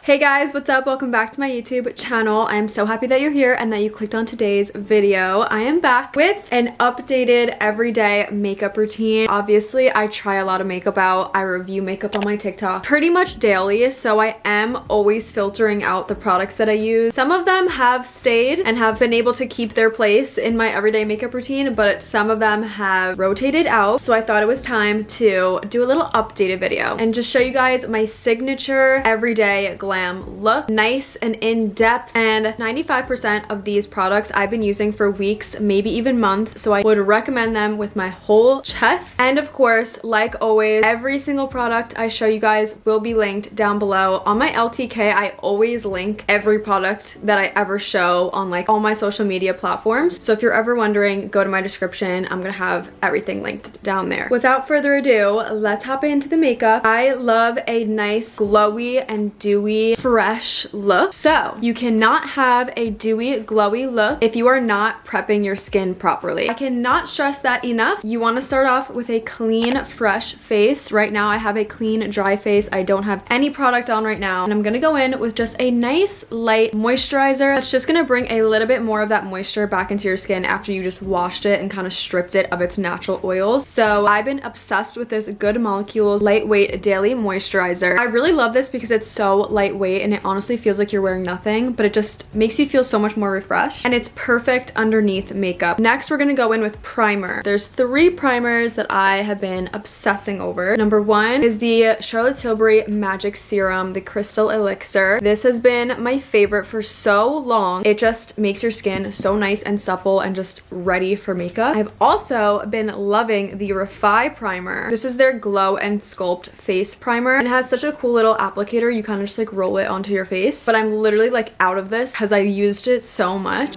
Hey guys, what's up? Welcome back to my YouTube channel. I am so happy that you're here and that you clicked on today's video. I am back with an updated everyday makeup routine. Obviously, I try a lot of makeup out. I review makeup on my TikTok pretty much daily, so I am always filtering out the products that I use. Some of them have stayed and have been able to keep their place in my everyday makeup routine, but some of them have rotated out. So I thought it was time to do a little updated video and just show you guys my signature everyday glam look, nice and in-depth. And 95% of these products I've been using for weeks, maybe even months, so I would recommend them with my whole chest. And of course, like always, every single product I show you guys will be linked down below. On my LTK, I always link every product that I ever show on like all my social media platforms. So if you're ever wondering, go to my description. I'm gonna have everything linked down there. Without further ado, let's hop into the makeup. I love a nice glowy and dewy fresh look. So you cannot have a dewy glowy look if you are not prepping your skin properly. I cannot stress that enough. You want to start off with a clean fresh face. Right now I have a clean dry face. I don't have any product on right now, and I'm gonna go in with just a nice light moisturizer that's just gonna bring a little bit more of that moisture back into your skin after you just washed it and kind of stripped it of its natural oils. So I've been obsessed with this Good Molecules lightweight daily moisturizer. I really love this because it's so lightweight and it honestly feels like you're wearing nothing, but it just makes you feel so much more refreshed, and it's perfect underneath makeup. Next, we're gonna go in with primer. There's 3 primers that I have been obsessing over. Number 1 is the Charlotte Tilbury Magic Serum, the Crystal Elixir. This has been my favorite for so long. It just makes your skin so nice and supple and just ready for makeup. I've also been loving the Refy primer. This is their Glow and Sculpt face primer, and it has such a cool little applicator. You kind of just like roll it onto your face, but I'm literally like out of this because I used it so much.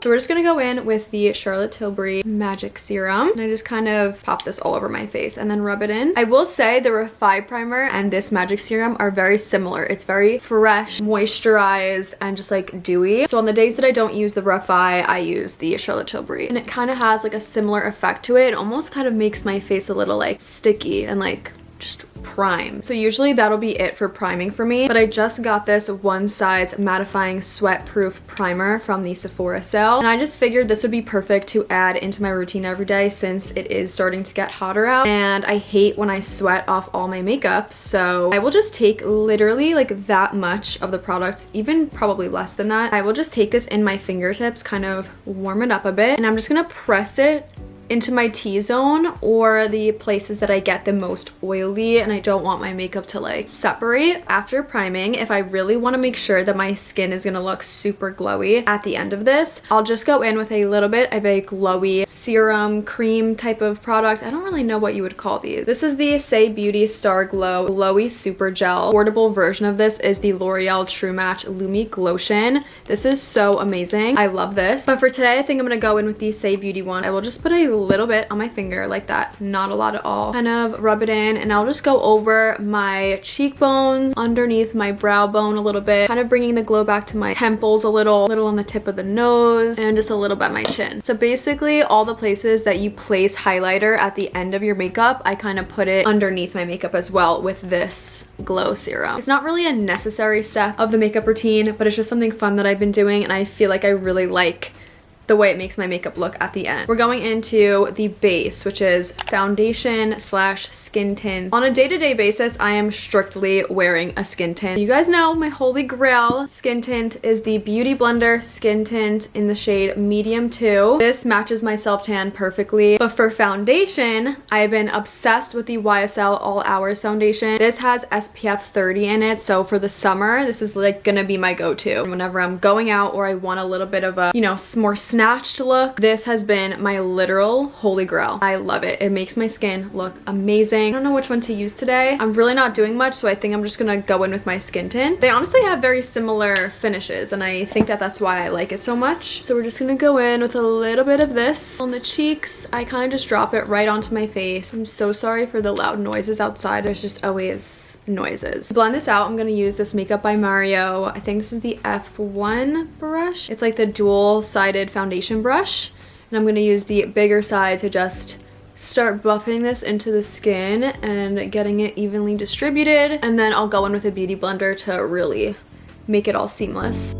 So we're just gonna go in with the Charlotte Tilbury Magic Serum, and I just kind of pop this all over my face and then rub it in. I will say the Refy primer and this Magic Serum are very similar. It's very fresh, moisturized, and just like dewy. So on the days that I don't use the Refy, I use the Charlotte Tilbury, and it kind of has like a similar effect to it. It almost kind of makes my face a little like sticky and like just prime. So usually that'll be it for priming for me, but I just got this one size mattifying sweat proof primer from the Sephora sale, and I just figured this would be perfect to add into my routine every day since it is starting to get hotter out and I hate when I sweat off all my makeup. So I will just take literally like that much of the product, even probably less than that. I will just take this in my fingertips, kind of warm it up a bit, and I'm just gonna press it into my T-zone or the places that I get the most oily and I don't want my makeup to like separate. After priming, if I really want to make sure that my skin is gonna look super glowy at the end of this, I'll just go in with a little bit of a glowy serum cream type of product. I don't really know what you would call these. This is the Say Beauty Star Glow Glowy Super Gel. Portable version of this is the L'Oreal True Match Lumi Glotion. This is so amazing. I love this. But for today, I think I'm gonna go in with the Say Beauty one. I will just put a little bit on my finger like that, not a lot at all. Kind of rub it in, and I'll just go over my cheekbones, underneath my brow bone a little bit, kind of bringing the glow back to my temples a little on the tip of the nose, and just a little by my chin. So basically all the places that you place highlighter at the end of your makeup, I kind of put it underneath my makeup as well with this glow serum. It's not really a necessary step of the makeup routine, but it's just something fun that I've been doing, and I feel like I really like the way it makes my makeup look at the end. We're going into the base, which is foundation slash skin tint. On a day-to-day basis, I am strictly wearing a skin tint. You guys know my holy grail skin tint is the Beauty Blender skin tint in the shade medium 2. This matches my self-tan perfectly. But for foundation, I've been obsessed with the YSL All Hours foundation. This has SPF 30 in it, so for the summer, this is like gonna be my go-to. Whenever I'm going out or I want a little bit of a, you know, more snatched look, this has been my literal holy grail. I love it. It makes my skin look amazing. I don't know which one to use today. I'm really not doing much, so I think I'm just gonna go in with my skin tint. They honestly have very similar finishes, and I think that that's why I like it so much. So we're just gonna go in with a little bit of this on the cheeks. I kind of just drop it right onto my face. I'm so sorry for the loud noises outside. There's just always noises. To blend this out, I'm gonna use this Makeup by Mario. I think this is the F1 brush. It's like the dual-sided foundation brush, and I'm going to use the bigger side to just start buffing this into the skin and getting it evenly distributed, and then I'll go in with a beauty blender to really make it all seamless.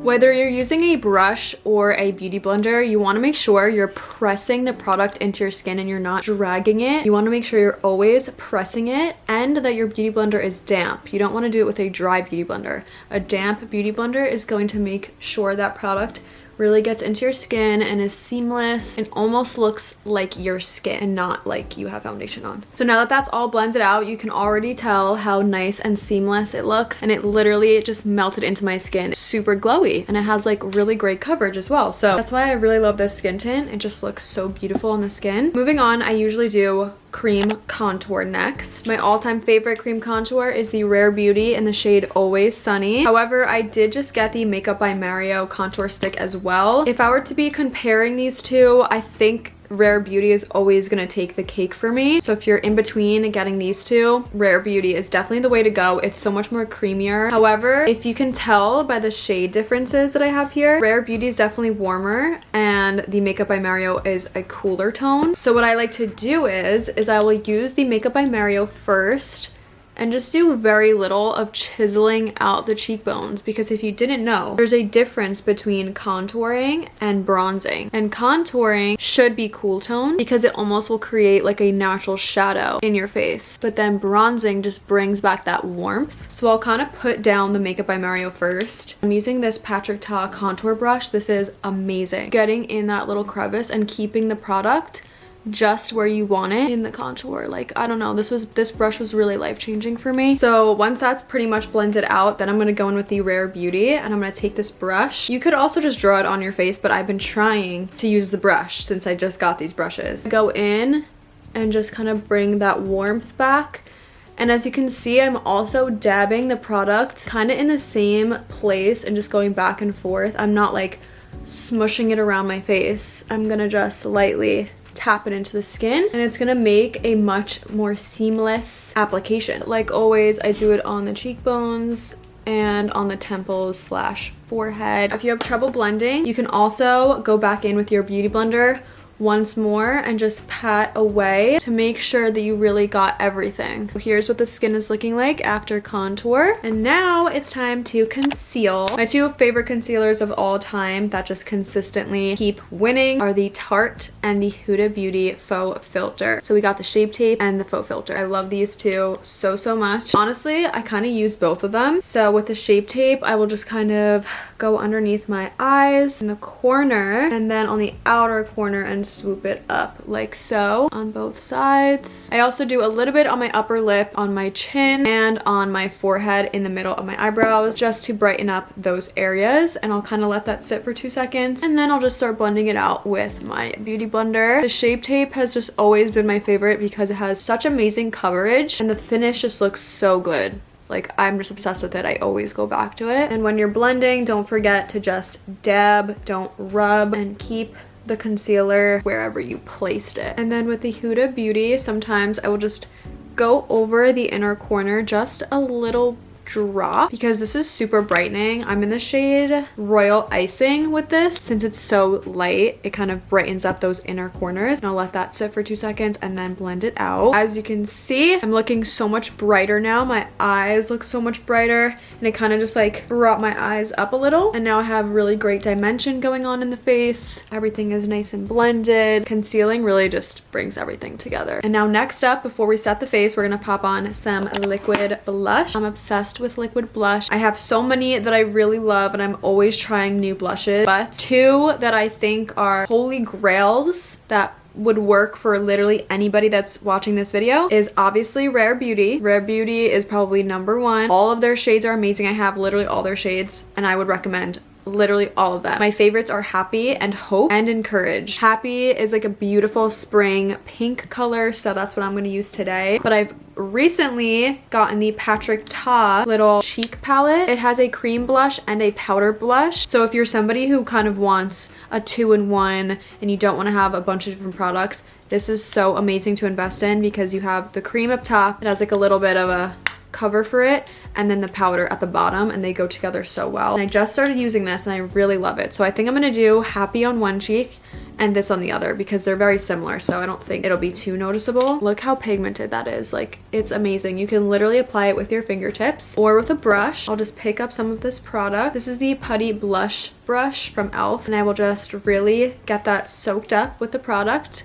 Whether you're using a brush or a beauty blender, you want to make sure you're pressing the product into your skin and you're not dragging it. You want to make sure you're always pressing it and that your beauty blender is damp. You don't want to do it with a dry beauty blender. A damp beauty blender is going to make sure that product really gets into your skin and is seamless and almost looks like your skin and not like you have foundation on. So now that that's all blended out, you can already tell how nice and seamless it looks, and it literally just melted into my skin. It's super glowy and it has like really great coverage as well. So that's why I really love this skin tint. It just looks so beautiful on the skin. Moving on, I usually do cream contour next. My all-time favorite cream contour is the Rare Beauty in the shade Always Sunny. However, I did just get the Makeup by Mario contour stick as well. If I were to be comparing these two, I think Rare Beauty is always gonna take the cake for me. So if you're in between getting these two, Rare Beauty is definitely the way to go. It's so much more creamier. However, if you can tell by the shade differences that I have here, Rare Beauty is definitely warmer and the Makeup by Mario is a cooler tone. So what I like to do is I will use the Makeup by Mario first and just do very little of chiseling out the cheekbones, because if you didn't know, there's a difference between contouring and bronzing. And contouring should be cool tone because it almost will create like a natural shadow in your face, but then bronzing just brings back that warmth. So I'll kind of put down the Makeup by Mario first. I'm using this Patrick Ta contour brush. This is amazing. Getting in that little crevice and keeping the product just where you want it in the contour. Like, I don't know, this brush was really life-changing for me. So once that's pretty much blended out, then I'm gonna go in with the Rare Beauty and I'm gonna take this brush. You could also just draw it on your face, but I've been trying to use the brush since I just got these brushes. Go in and just kind of bring that warmth back. And as you can see, I'm also dabbing the product kind of in the same place and just going back and forth. I'm not like smushing it around my face. I'm gonna just lightly tap it into the skin, and it's gonna make a much more seamless application. Like always, I do it on the cheekbones and on the temples slash forehead. If you have trouble blending, you can also go back in with your beauty blender once more and just pat away to make sure that you really got everything. Here's what the skin is looking like after contour. And now it's time to conceal. My two favorite concealers of all time that just consistently keep winning are the Tarte and the Huda Beauty Faux Filter. So we got the Shape Tape and the Faux Filter. I love these two so much. Honestly, I kind of use both of them. So with the Shape Tape, I will just kind of go underneath my eyes in the corner and then on the outer corner and swoop it up like so on both sides. I also do a little bit on my upper lip, on my chin, and on my forehead in the middle of my eyebrows just to brighten up those areas, and I'll kind of let that sit for 2 seconds and then I'll just start blending it out with my beauty blender. The Shape Tape has just always been my favorite because it has such amazing coverage and the finish just looks so good. Like, I'm just obsessed with it. I always go back to it. And when you're blending, don't forget to just dab, don't rub, and keep the concealer wherever you placed it. And then with the Huda Beauty, sometimes I will just go over the inner corner just a little drop because this is super brightening. I'm in the shade Royal Icing with this. Since it's so light, it kind of brightens up those inner corners. And I'll let that sit for 2 seconds and then blend it out. As you can see, I'm looking so much brighter now. My eyes look so much brighter and it kind of just like brought my eyes up a little. And now I have really great dimension going on in the face. Everything is nice and blended. Concealing really just brings everything together. And now next up, before we set the face, we're gonna pop on some liquid blush. I'm obsessed with liquid blush. I have so many that I really love and I'm always trying new blushes, but two that I think are holy grails that would work for literally anybody that's watching this video is obviously Rare Beauty. Rare Beauty is probably #1. All of their shades are amazing. I have literally all their shades and I would recommend literally all of them. My favorites are Happy and Hope and Encourage. Happy is like a beautiful spring pink color, so that's what I'm going to use today. But I've recently gotten the Patrick Ta little cheek palette. It has a cream blush and a powder blush. So if you're somebody who kind of wants a 2-in-1 and you don't want to have a bunch of different products, this is so amazing to invest in because you have the cream up top. It has like a little bit of a cover for it and then the powder at the bottom, and they go together so well. And I just started using this and I really love it. So I think I'm gonna do Happy on one cheek and this on the other because they're very similar, so I don't think it'll be too noticeable. Look how pigmented that is. Like, it's amazing. You can literally apply it with your fingertips or with a brush. I'll just pick up some of this product. This is the Putty Blush Brush from e.l.f. and I will just really get that soaked up with the product.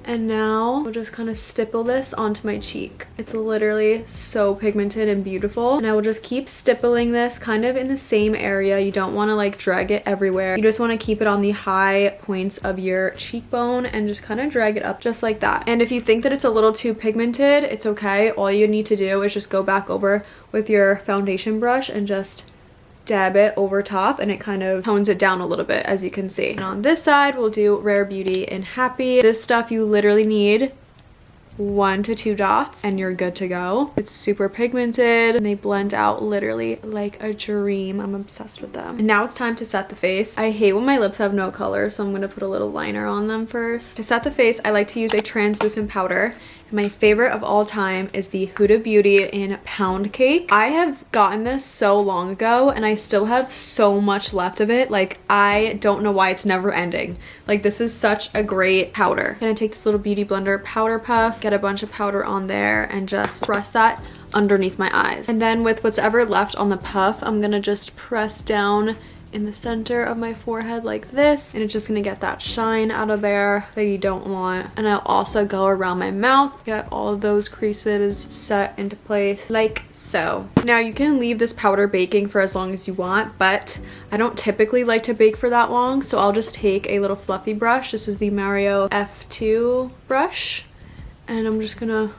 And now I'll just kind of stipple this onto my cheek. It's literally so pigmented and beautiful. And I will just keep stippling this kind of in the same area. You don't want to like drag it everywhere. You just want to keep it on the high points of your cheekbone and just kind of drag it up just like that. And if you think that it's a little too pigmented, it's okay. All you need to do is just go back over with your foundation brush and just dab it over top, and it kind of tones it down a little bit, as you can see. And on this side, we'll do Rare Beauty and Happy. This stuff you literally need 1 to 2 dots and you're good to go. It's super pigmented and they blend out literally like a dream. I'm obsessed with them. And now it's time to set the face. I hate when my lips have no color, so I'm gonna put a little liner on them first. To set the face, I like to use a translucent powder. My favorite of all time is the Huda Beauty in Pound Cake. I have gotten this so long ago and I still have so much left of it. Like, I don't know why it's never ending. Like, this is such a great powder. I'm gonna take this little beauty blender powder puff, get a bunch of powder on there, and just press that underneath my eyes. And then with what's ever left on the puff, I'm gonna just press down in the center of my forehead like this, and it's just gonna get that shine out of there that you don't want. And I'll also go around my mouth, get all of those creases set into place like so. Now you can leave this powder baking for as long as you want, but I don't typically like to bake for that long, so I'll just take a little fluffy brush. This is the Mario F2 brush, and I'm just gonna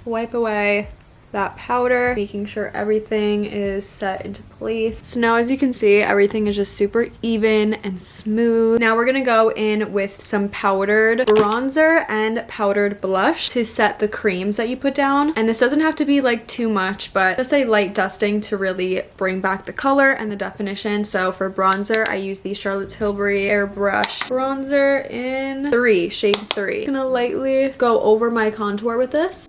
wipe away that powder, making sure everything is set into place. So now, as you can see, everything is just super even and smooth. Now we're gonna go in with some powdered bronzer and powdered blush to set the creams that you put down. And this doesn't have to be like too much, but just a light dusting to really bring back the color and the definition. So for bronzer, I use the Charlotte Tilbury Airbrush bronzer in shade 3. I'm gonna lightly go over my contour with this.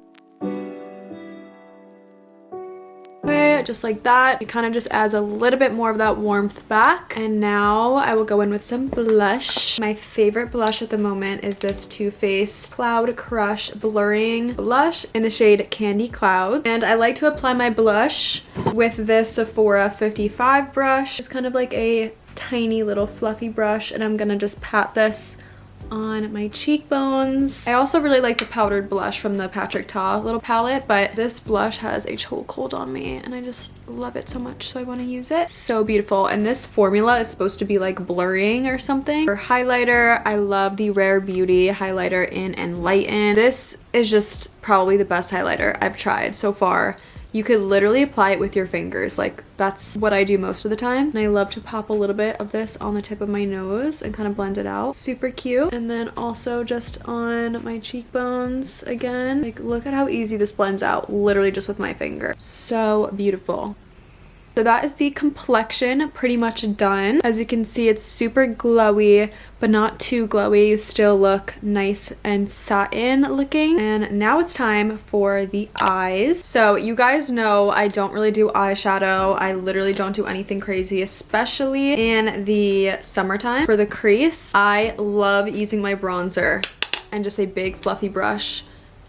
Just like that. It kind of just adds a little bit more of that warmth back. And now I will go in with some blush. My favorite blush at the moment is this Too Faced Cloud Crush Blurring Blush in the shade Candy Cloud. And I like to apply my blush with this Sephora 55 brush. It's kind of like a tiny little fluffy brush, and I'm gonna just pat this on my cheekbones. I also really like the powdered blush from the Patrick Ta little palette, but this blush has a chokehold on me and I just love it so much, so I want to use it. So beautiful. And this formula is supposed to be like blurring or something. For highlighter, I love the Rare Beauty highlighter in Enlighten. This is just probably the best highlighter I've tried so far. You could literally apply it with your fingers. Like, that's what I do most of the time. And I love to pop a little bit of this on the tip of my nose and kind of blend it out. Super cute. And then also just on my cheekbones again. Like, look at how easy this blends out, literally just with my finger. So beautiful. So that is the complexion pretty much done. As you can see, it's super glowy, but not too glowy. You still look nice and satin looking. And now it's time for the eyes. So you guys know I don't really do eyeshadow. I literally don't do anything crazy, especially in the summertime. For the crease, I love using my bronzer and just a big fluffy brush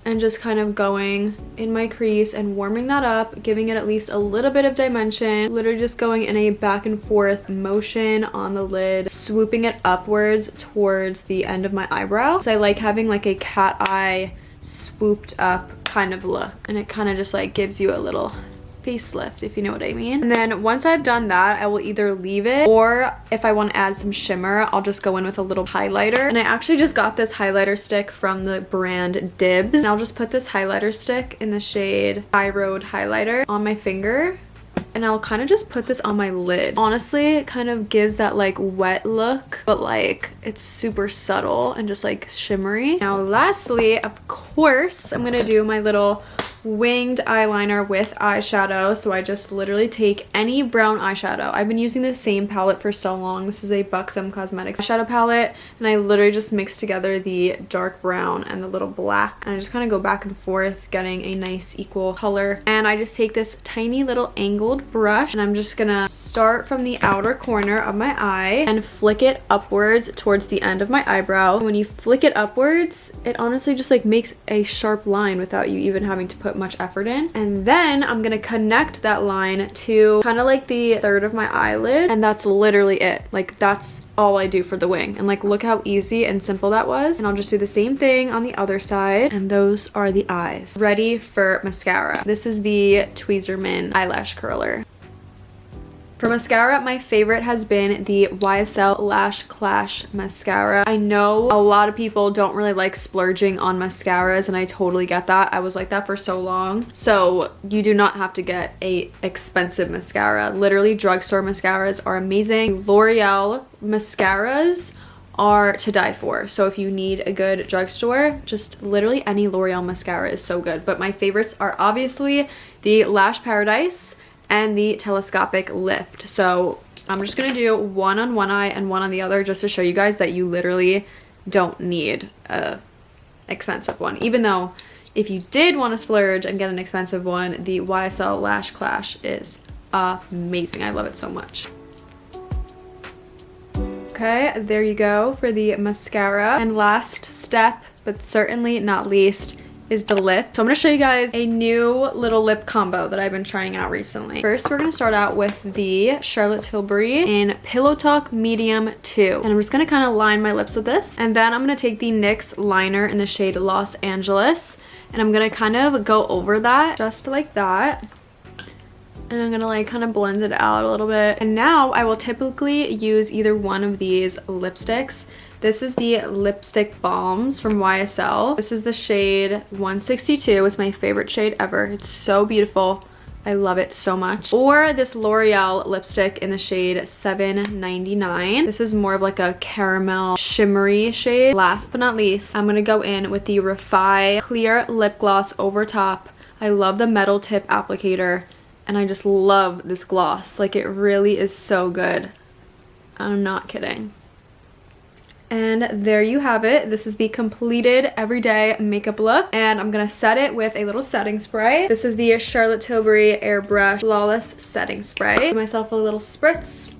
and just kind of going in my crease and warming that up, giving it at least a little bit of dimension, literally just going in a back and forth motion on the lid, swooping it upwards towards the end of my eyebrow. So I like having like a cat eye swooped up kind of look, and it kind of just like gives you a little facelift, if you know what I mean. And then once I've done that, I will either leave it, or if I want to add some shimmer, I'll just go in with a little highlighter. And I actually just got this highlighter stick from the brand Dibs. And I'll just put this highlighter stick in the shade High Road Highlighter on my finger, and I'll kind of just put this on my lid. Honestly, it kind of gives that like wet look, but like it's super subtle and just like shimmery. Now lastly, of course, I'm gonna do my little winged eyeliner with eyeshadow. So I just literally take any brown eyeshadow. I've been using the same palette for so long. This is a Buxom Cosmetics eyeshadow palette, and I literally just mix together the dark brown and the little black, and I just kind of go back and forth, getting a nice equal color. And I just take this tiny little angled brush, and I'm just gonna start from the outer corner of my eye and flick it upwards towards the end of my eyebrow. When you flick it upwards, it honestly just like makes a sharp line without you even having to put much effort in. And then I'm gonna connect that line to kind of like the third of my eyelid, and that's literally it. Like, that's all I do for the wing. And like, look how easy and simple that was. And I'll just do the same thing on the other side, and those are the eyes. Ready for mascara. This is the Tweezerman eyelash curler. For mascara, my favorite has been the YSL Lash Clash mascara. I know a lot of people don't really like splurging on mascaras, and I totally get that. I was like that for so long. So you do not have to get a expensive mascara. Literally, drugstore mascaras are amazing. L'Oreal mascaras are to die for. So if you need a good drugstore, just literally any L'Oreal mascara is so good. But my favorites are obviously the Lash Paradise and the Telescopic Lift. So I'm just gonna do one on one eye and one on the other, just to show you guys that you literally don't need a expensive one. Even though if you did want to splurge and get an expensive one, the YSL Lash Clash is amazing. I love it so much. Okay, there you go for the mascara. And last step, but certainly not least, is the lip. So I'm gonna show you guys a new little lip combo that I've been trying out recently. First, we're gonna start out with the Charlotte Tilbury in Pillow Talk Medium 2. And I'm just gonna kind of line my lips with this. And then I'm gonna take the NYX liner in the shade Los Angeles, and I'm gonna kind of go over that, just like that. And I'm gonna like kind of blend it out a little bit. And now I will typically use either one of these lipsticks. This is the Lipstick Balms from YSL. This is the shade 162. It's my favorite shade ever. It's so beautiful. I love it so much. Or this L'Oreal lipstick in the shade 799. This is more of like a caramel shimmery shade. Last but not least, I'm gonna go in with the Refy clear lip gloss over top. I love the metal tip applicator, and I just love this gloss. Like, it really is so good. I'm not kidding. And there you have it. This is the completed everyday makeup look, and I'm gonna set it with a little setting spray. This is the Charlotte Tilbury Airbrush Flawless Setting Spray. Give myself a little spritz.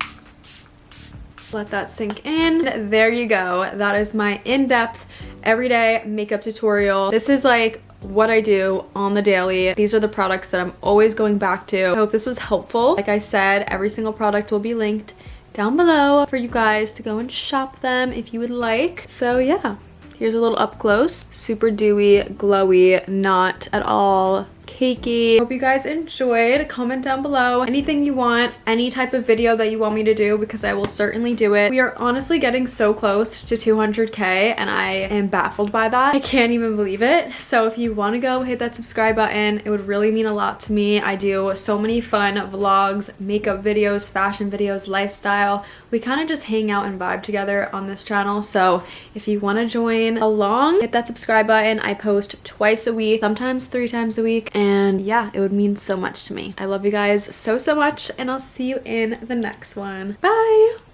Let that sink in. There you go. That is my in-depth everyday makeup tutorial. This is like what I do on the daily. These are the products that I'm always going back to. I hope this was helpful. Like I said, every single product will be linked down below for you guys to go and shop them if you would like. So yeah, here's a little up close. Super dewy, glowy, not at all cakey. Hope you guys enjoyed. Comment down below anything you want, any type of video that you want me to do, because I will certainly do it. We are honestly getting so close to 200K, and I am baffled by that. I can't even believe it. So if you want to go hit that subscribe button, it would really mean a lot to me. I do so many fun vlogs, makeup videos, fashion videos, lifestyle. We kind of just hang out and vibe together on this channel. So if you want to join along, hit that subscribe button. I post twice a week, sometimes 3 times a week. And yeah, it would mean so much to me. I love you guys so much, and I'll see you in the next one. Bye!